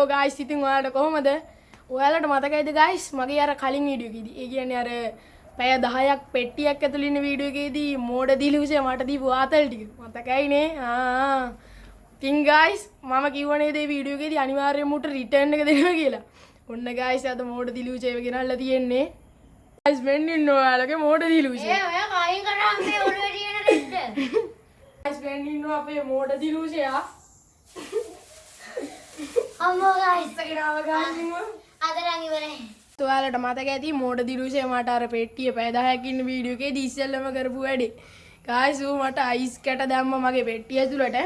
hello guys ඉතින් ඔයාලට කොහමද? ඔයාලට මතකයිද guys මගේ අර කලින් වීඩියෝ එකේදී ඒ කියන්නේ අර පැය 10ක් පෙට්ටියක් ඇතුළේ ඉන්න වීඩියෝ එකේදී මෝඩ දිලුසේ මට දීපු ආතල් ටික මතකයිනේ. ඉතින් guys මම කිව්වනේ මේ වීඩියෝ එකේදී අනිවාර්යයෙන්ම උට රිටර්න් එක දෙනවා කියලා. ඔන්න guys අද මෝඩ දිලුසේ ගෙනල්ලා තියෙන්නේ. guys මෙන්න ඉන්න ඔයාලගේ මෝඩ දිලුසේ. ඔයා කයින් කරා මේ ඔළුවේ තියෙන රිට්ට. guys මෙන්න ඉන්න අපේ මෝඩ දිලුසේ අම්මෝ guys සකිනාව ගාමින්ව අදරන් ඉවරයි. ඔයාලට මතක ඇති මෝඩ දිලුසේ මට අර පෙට්ටිය පැය 10ක් ඉන්න වීඩියෝ එකේදී ඉස්සෙල්ලම කරපු වැඩේ. guys ඌ මට අයිස් කැට දැම්ම මගේ පෙට්ටිය ඇතුළට.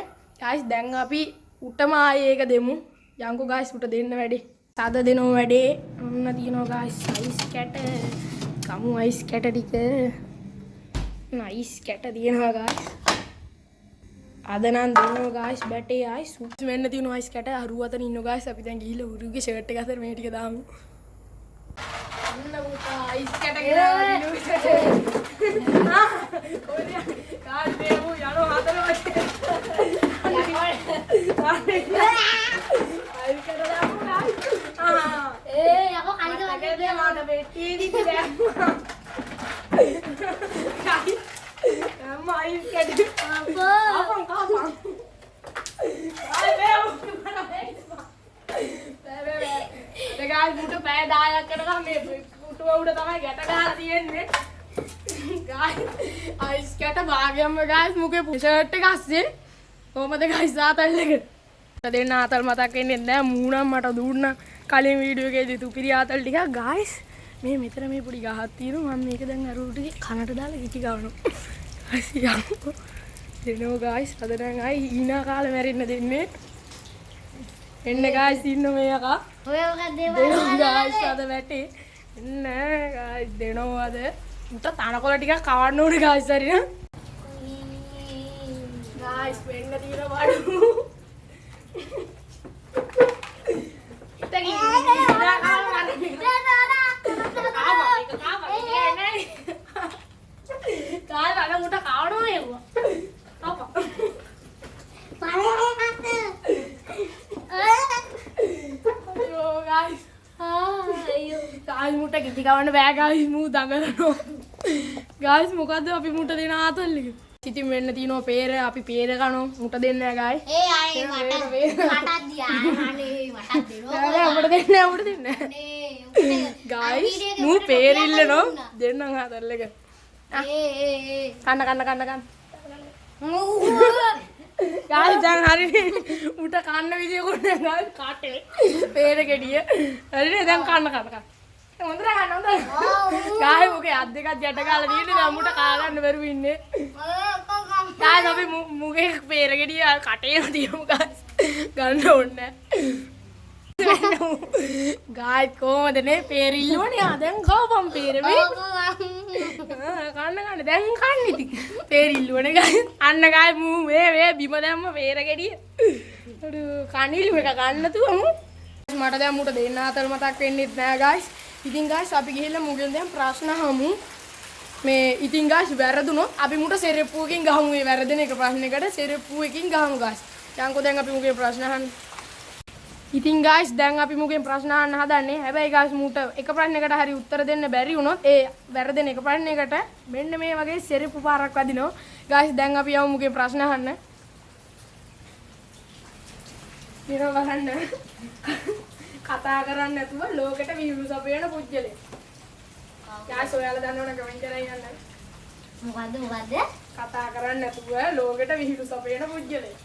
guys දැන් අපි උටම ආයේ ඒක දෙමු. යන්කෝ guys උට දෙන්න වැඩේ. සාද දෙනෝ වැඩේ. ඔන්න තියනවා guys අයිස් කැට. කමු අයිස් කැට ටික. නයිස් කැට තියෙනවා guys. අද නම් දෙනවා guys බැටේ අයිස් මෙන්න තියෙනවා අයිස් කැට අරු අතන ඉන්නවා guys අපි දැන් ගිහිල්ලා උරුගේ ෂර්ට් එක අතර මේ ටික දාමු අන්න පුතා අයිස් කැට ගෙනාවා කොහෙද කාල් දෙමු යනවා හතර වගේ අයිස් කැට දාමු guys යකෝ කලික වගේ මට පෙට්ටියේදී දැම්මා අම්මා අයිස් කැට අපෝ Kapan? Ay, veo. guys, මුට පැය 10ක් කරලා මේ පුටුව උඩ තමයි ගැට ගහලා තියෙන්නේ. guys, අයිස් කැට භාගයක්ම guys මුකේ ෂර්ට් එක අස්සේ. කොහමද guys ආතල් එක? දෙන්න ආතල් මතක් වෙන්නේ නැහැ. මූණම් මට දුන්නා කලින් වීඩියෝ එකේදී තුපිරි ආතල් ටිකක් guys. මේ මෙතන මේ පොඩි ගහක් තියෙනවා. මම මේක දැන් අර උඩට කනට දාලා කිටි ගන්නවා. අයියෝ. දෙනෝ guys අද දැන් ආයි ඊනා කාලේ මැරෙන්න දෙන්නේ එන්න guys ඉන්න මේ අකා ඔය මොකක්ද දෙනෝ guys අද වැටේ එන්න guys දෙනෝ අද උට තනකොළ ටිකක් කවන්න ඕනේ guys හරින guys වෙන්න තියෙන බඩු ඉතකි ඉනා කාලේ මැරෙන්න කාලේ අර මුට කවනවා ඒවා guys මුට කිචි කවන්න බෑ guys මූ දඟලනවා guys මොකද්ද අපි මුට දෙන ආතල් එක ඉතින් වෙන්න තියෙනවා peer අපි peer කනවා මුට දෙන්නේ නැහැ guys ඒ ආයේ මටත් දියා අනේ මටත් දෙනවා නෑ අපිට දෙන්නේ නැහැ අපිට දෙන්නේ අනේ guys මූ peer ඉල්ලනෝ දෙන්නම් ආතල් එක ඒ කන්න guys දැන් හරිනේ උට කන්න විදියකුත් නැහැ කාටේ peer ගෙඩිය හරිනේ දැන් කන්න හොඳට ගන්න හොඳයි guys මොකේ අත් දෙකක් යට ගාලා තියෙන්නේ දැන් මුට කා ගන්න බැරුව ඉන්නේ guys අපි මුගේ peer ගෙඩිය කටේම තියමු guys ගන්න ඕනේ guys කොහමද නේ peer ඉල්ලුවනේ දැන් කවපම් peer මේ කන්න දැන් කන්න ඉතින් peer ඉල්ලුවනේ guys අන්න guys මූ මේ බිම දැම්ම peer ගෙඩිය අඩු කනිලු එක ගන්න තුමු මට දැන් මුට දෙන්න අතර මතක් වෙන්නෙත් නෑ guys ඉතින් guys අපි ගිහිල්ලා මුගෙන් දැන් ප්‍රශ්න අහමු මේ ඉතින් guys වැරදුනොත් අපි මුට සෙරෙප්පුවකින් ගහමු මේ වැරදෙන එක ප්‍රශ්නයකට සෙරෙප්පුවකින් ගහමු guys යන්කෝ දැන් අපි මුගෙන් ප්‍රශ්න අහන්න ඉතින් guys දැන් අපි මුගෙන් ප්‍රශ්න අහන්න හදන්නේ හැබැයි guys මුට එක ප්‍රශ්නයකට හරි උත්තර දෙන්න බැරි වුණොත් ඒ වැරදෙන එක ප්‍රශ්නයකට මෙන්න මේ වගේ සෙරෙප්පු පාරක් වදිනවා guys දැන් අපි යමු මුගෙන් ප්‍රශ්න අහන්න දිනව බලන්න කතා කරන්නේ නැතුව ලෝකෙට views අපේන පුජ්‍යලේ. guys ඔයාලා දන්නවනේ කමෙන්ට් කරලා යන්න. මොකද්ද? කතා කරන්නේ නැතුව ලෝකෙට views අපේන පුජ්‍යලේ.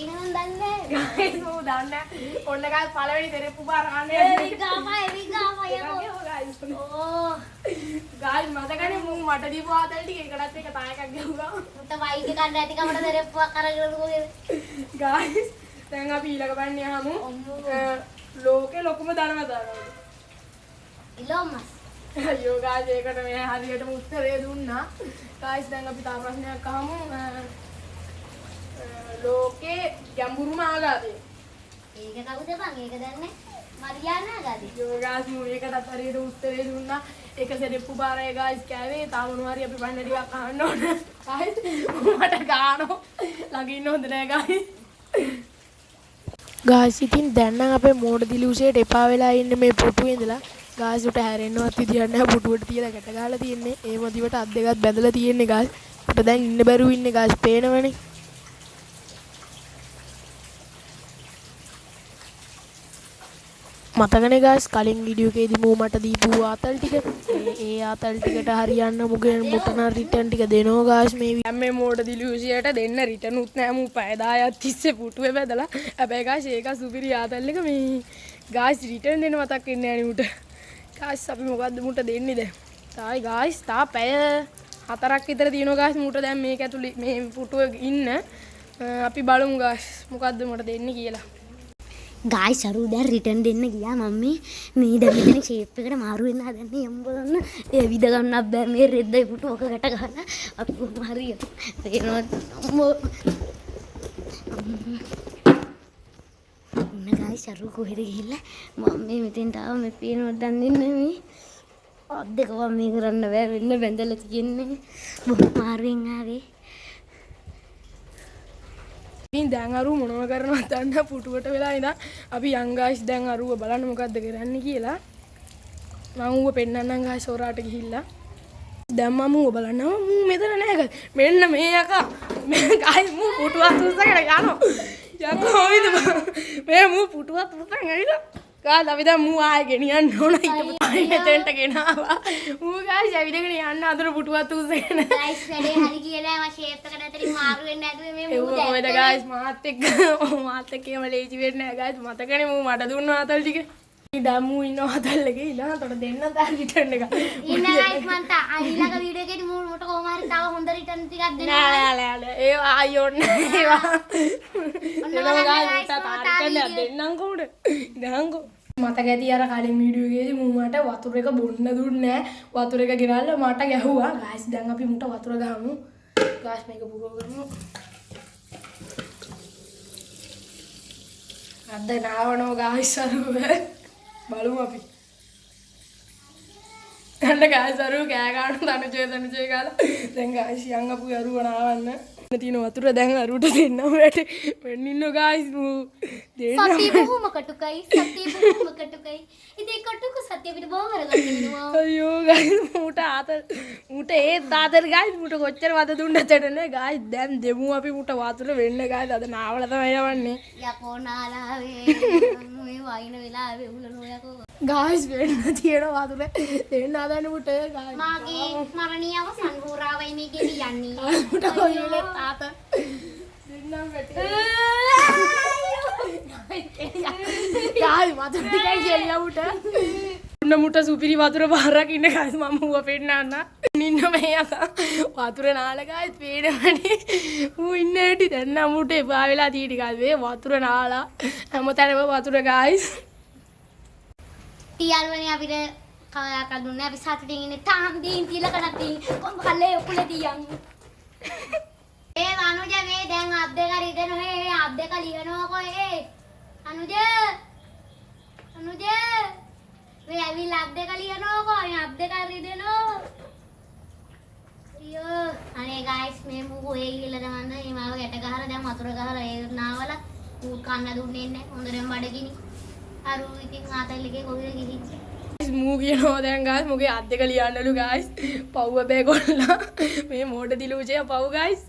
ඉනන් දන්නේ. guys මම දන්නේ. ඔන්න guys පළවෙනි දෙරෙප්පු පාර අහන්නේ. එවිගාමා යකෝ. ඕ. guys මතකනේ මම මට දීපු ආතල් ටික එකටත් එක තායකක් ගහුවා. උට වයිට් කන්න ඇති කමට දෙරප්පුවක් අරගෙන කොහෙද? guys දැන් අපි ඊළඟ බන්නේ අහමු. ලෝකේ ලොකුම ධනවතාවද? ඉලෝන් මස්. අයියෝ guys ඒකට මේ හරියටම උත්තරේ දුන්නා. guys දැන් අපි තව ප්‍රශ්නයක් අහමු. ලෝකේ ගැඹුරුම ආගාදේ. ඒක කවුද බං? ඒක දන්නේ. මරියානා ආගාදේ. යෝ guys මම ඒකටත් හරියට උත්තරේ දුන්නා. එක සෙරෙප්පු පාරේ guys කෑවේ තාම මොනවා හරි අපි බන්න ටිකක් අහන්න ඕන. guys මට ගානෝ ළඟ ඉන්න හොඳ නෑ guys. ගාස් ඉතින් දැන් නම් අපේ මෝඩ දිලුෂයට එපා වෙලා ඉන්නේ මේ පුටුවේ ඉඳලා. ගාස් උට හැරෙන්නවත් විදියක් නැහැ පුටුවට තියලා ගැට ගහලා තියෙන්නේ. ඒ මොදිවට අත් දෙකත් බැඳලා තියෙන්නේ ගාස්. උට දැන් ඉන්න බැරුව ඉන්නේ ගාස් පේනවනේ. මතකනේ ගාස් කලින් වීඩියෝ එකේදී මූ මට දීපු ආතල් ටික. ඒ ආතල් ටිකට හරියන්න මුගේ මුටන රිටර්න් ටික දෙනවා ගාස් මේ මෝඩ දිලුෂයට දෙන්න රිටර්න් උත් නැහැ මූ පැය 10ක් තිස්සේ පුටුවේ බැදලා. හැබැයි ගාස් ඒක සුපිරි ආතල් එක මේ ගාස් රිටර්න් දෙන්න මතක් වෙන්නේ නැහැ නේ මුට. ගාස් අපි මොකද්ද මුට දෙන්නේ දැන්? තායි ගාස් තා පැය 4ක් විතර තියෙනවා ගාස් මුට දැන් මේක ඇතුලේ මේ පුටුවේ ඉන්න. අපි බලමු ගාස් මොකද්ද මට දෙන්නේ කියලා. ගායි සරු දැන් රිටර්න් දෙන්න ගියා මම්මී. මේ දැන් මෙතන ෂේප් එකට මාරු වෙන්න හදන්නේ යම් බලන්න. ඒ විද ගන්නත් බෑ මේ රෙද්දයි පුටු ඔක ගැට ගහලා අපි කොහොම හරි තේරෙනවද අම්මෝ. ගායි සරු කොහෙද ගිහිල්ලා මම්මී මෙතෙන්ට ආව මේ පේනවද දන්නේ නැහැ මේ. අද්දක මේ කරන්න බෑ වෙන්න බැඳලා තියෙන්නේ. බොහොම මාරුවෙන් ආවේ. ඉතින් දැන් අරු මොනව කරනවද දන්න පුටුවට වෙලා ඉඳන් අපි යන් ගායිස් දැන් අරුව බලන්න මොකද්ද කරන්නේ කියලා. මම ඌව පෙන්නන්නම් ගායිස් හොරාට ගිහිල්ලා. දැන් මම ඌව බලනවා මූ මෙතන නෑ මෙන්න මේ යකා මේ ගායිස් මූ පුටුවත් උස්සගෙන යනවා. යකෝ හොයිද මේ මූ පුටුවත් උස්සගෙන ඇවිල්ලා ගායිස් අපි දැන් මූ ආයෙ ගෙනියන්න ඕන ඊට මෙතෙන්ට ගෙනාවා. මූ ගායිස් ඇවිදගෙන යන්න අතර පුටුවත් උස්සගෙන. ගායිස් වැඩේ හරි කියලා මම ෂේප් එකට ඇතුලින් මාරු වෙන්න ඇදුවේ මේ මූ දැක්කේ. ඔයද ගායිස් මාත් එක්කම ලේසි වෙන්නේ නැහැ ගායිස් මතකනේ මූ මට දුන්න ආතල් ටික. දැන් මූ ඉන්න ආතල් එකේ ඉඳලා තොට දෙන්න තාම රිටර්න් එක. ඉන්න ගායිස් මන්ට අනිලක වීඩියෝ එකේදී මූ මට කොහොම හරි තව හොඳ රිටර්න් ටිකක් දෙන්න. නෑ ඒවා ආයෝන්නේ ඒවා. එනවා ගායිස් මට තාරිකෙන් දෙන්නම් කොහොමද? ඉඳහන්කෝ. මතක ඇති අර කලින් වීඩියෝ එකේදී මූ මට වතුර එක බොන්න දුන්නේ නෑ. වතුර එක ගෙනල්ලා මට ගැහුවා. ගායිස් දැන් අපි මුට වතුර ගහමු. ගායිස් මේක පුරව ගමු. අද නාවනෝ ගායිස් අරුව බලමු අපි. අන්න ගායිස් අරුව කෑ ගන්න තනුජේ කාලා. දැන් ගායිස් යන් අපු අරුව නාවන්න. තියෙන වතුර දැන් අරුවට දෙන්නම් වැට. මෙන්න ඉන්න ගායිස් මූ දෙන්න. සතිය බොහොම කටුකයි. ඉතින් කටුක සතිය පිට බොහොම කරගන්න වෙනවා. අයියෝ ගායිස් මුට ඒ තාතර ගායිස් මුට කොච්චර වද දුන්නද නේ ගායිස් දැන් දෙමු අපි මුට වතුර වෙන්න ගායිස් අද නාවල තමයි යවන්නේ. යකෝ නාලාවේ මේ වයින් වෙලාවේ උලනෝ යකෝ. ගායිස් වෙන්න තියෙන වතුර දෙන්න හදන්න මුට ගායිස්. මාගේ මරණීයව සංගෝරාවයි මේ ගෙනියන්නේ. මුට කොයිලේ තාත දෙන්නම් වැටේ. ගායිස් වතුර ටිකයි කියලා මුට. මුට සුපිරි වතුර පාරක් ඉන්න ගායිස් මම ඌව පෙන්නන්න. ඉන්න මේ යකා වතුර නාලා ගායිස් පේනවනේ. ඌ ඉන්න හැටි දැන් නම් මුට එපා වෙලා තියෙටි ගායිස් මේ වතුර නාලා හැමතැනම වතුර ගායිස්. ටියල්වනේ අපිට කවදාක දුන්නේ අපි සතුටින් ඉන්නේ තාම් දීන් තියලා කනක් තියෙන්නේ කොම් කල්ලේ උකුලේ තියන්. ඒ අනුජ මේ දැන් අත් දෙක රිදෙන මේ අත් දෙක ලියනවා කොහේ අනුජ මේ ඇවිල්ලා අත් දෙක ලියනවා කොහේ අත් දෙක රිදෙනවා. අයියෝ අනේ ගයිස් මේ මූ ඒ ගිහලා දමන්න මේ මාව ගැට ගහලා දැන් වතුර ගහලා ඒ නාවල මූ කන්න දුන්නේ නැහැ හොඳටම බඩගිනි. අරු ඉතින් ආතල් එකේ කොහෙද ගිහින් මූ කියනවා දැන් ගායිස් මුගේ අත් දෙක ලියන්නලු ගායිස්. පව්ව බෑ කොල්ලා මේ මෝඩ දිලුචේ පව් ගායිස්.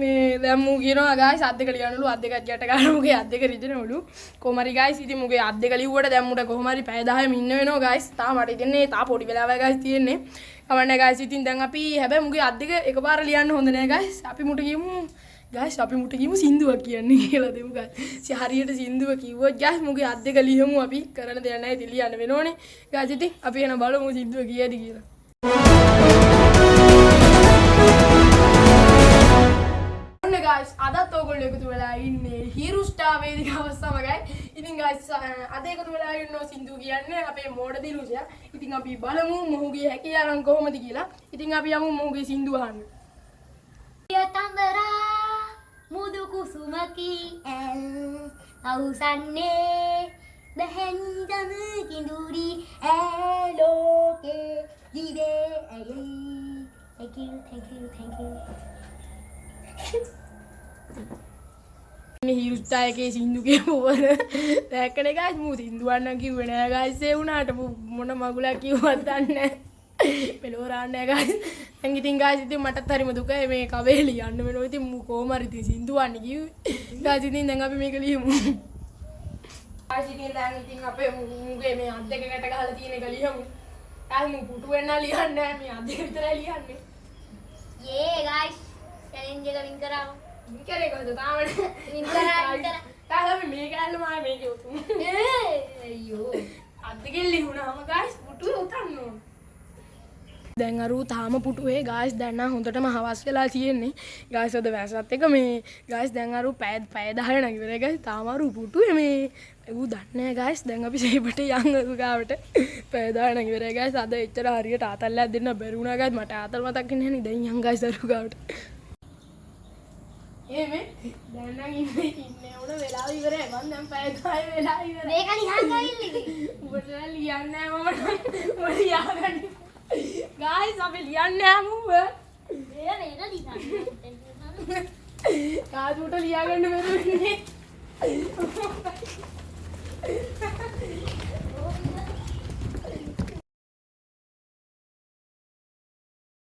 මේ දැන් මූ කියනවා ගායිස් අත් දෙක ලියන්නලු අත් දෙකක් යට ගන්න මුගේ අත් දෙක රිදෙනවලු. කොහොම හරි ගායිස් ඉතින් මුගේ අත් දෙක ලිව්වට දැන් මුට කොහොම හරි පැය 10ම ඉන්න වෙනවා ගායිස්. තාම මට ඉතින්නේ තා පොඩි වෙලාවයි ගායිස් තියෙන්නේ. කවන්නේ ගායිස් ඉතින් දැන් අපි හැබැයි මුගේ අත් දෙක එකපාර ලියන්න හොඳ නෑ ගායිස්. අපි මුට කියමු ගායිස් අපි මුට කියමු සින්දුවක් කියන්නේ කියලා දෙමු ගායිස්. හරියට සින්දුව කිව්වොත් ගායිස් මුගේ අත් දෙක ලියමු අපි කරන්න දෙයක් නැහැ ඉතින් ලියන්න වෙනෝනේ. ගායිස් ඉතින් අපි එන බලමු සින්දුව කීයද කියලා. ඔන්න ගායිස් අදත් ඔයගොල්ලෝ එකතු වෙලා ඉන්නේ හීරු ස්ටාර් වේදිකාව සමගයි. ඉතින් ගායිස් අද එකතු වෙලා ඉන්නෝ සින්දුව කියන්නේ අපේ මෝඩ දිනුෂයා. ඉතින් අපි බලමු මොහුගේ හැකියාවන් කොහොමද කියලා. ඉතින් අපි යමු මොහුගේ සින්දුව අහන්න. යතඹරා මුදු කුසුමකි ඇල් අවුසන්නේ බැහැන්දම කිඳුරි ඇලෝකේ දිවේ ඇයි. Thank you. හිරුස්ථායකේ සින්දු කියවුවද දැක්කනේ ගායිස් මූ සින්දුවන්න කිව්වේ නෑ ගායිස් ඒ වුණාට මොන මගුලක් කිව්වත් දන්නේ නෑ පෙළවරන්නේ නෑ ගායිස් දැන් ඉතින් ගායිස් ඉතින් මටත් හරිම දුකයි මේ කවේ ලියන්න වෙනවා ඉතින් මූ කොහොම හරි ඉතින් සින්දුවන්න කිව්වේ ගායිස් ඉතින් දැන් අපි මේක ලියමු ගායිස් ඉතින් දැන් ඉතින් අපේ මූගේ මේ අත් දෙක ගැට ගහලා තියෙන එක ලියමු ගායිස් මූ පුටු වෙන්න ලියන්නේ නෑ මේ අත් දෙක විතරයි ලියන්නේ යේ ගයිස් චැලෙන්ජ් එක වින් කරා විකරේ කොහොමද තාමනේ වින් කරා තාම මේ ගාල්ල මම මේක උතුම් අයියෝ අද්දගෙන් ලිහුණාම ගායිස් පුටුවේ උතන්න ඕන දැන් අරු තාම පුටුවේ ගායිස් දැන් නම් හොඳටම හවස් වෙලා තියෙන්නේ ගායිස් ඔද වැසත් එක මේ ගායිස් දැන් අරු පැය 10 නගිවරේ ගායිස් තාම අරු පුටුවේ මේ ඌ දන්නේ නැහැ ගායිස් දැන් අපි සේපට යන් අරු ගාවට පැය 10 නගිවරේ ගායිස් අද එච්චර හරියට ආතල්ලයක් දෙන්න බැරි වුණා ගායිස් මට ආතල් මතක් වෙන්නේ නැහැ දැන් යන් ගායිස් අරු ගාවට මේ දැන් නම් ඉන්නේ උන වෙලාව ඉවරයි මම දැන් පැය 10 වෙලා ඉවරයි මේක ලියන්න ගිල්ලි උඹට ලියන්නේ නැහැ මම මම ලියාගන්න ගායිස් අපි ලියන්නේ හැමෝම මේ මේක ලියන්න කාදුට ලියාගන්න බැරුනේ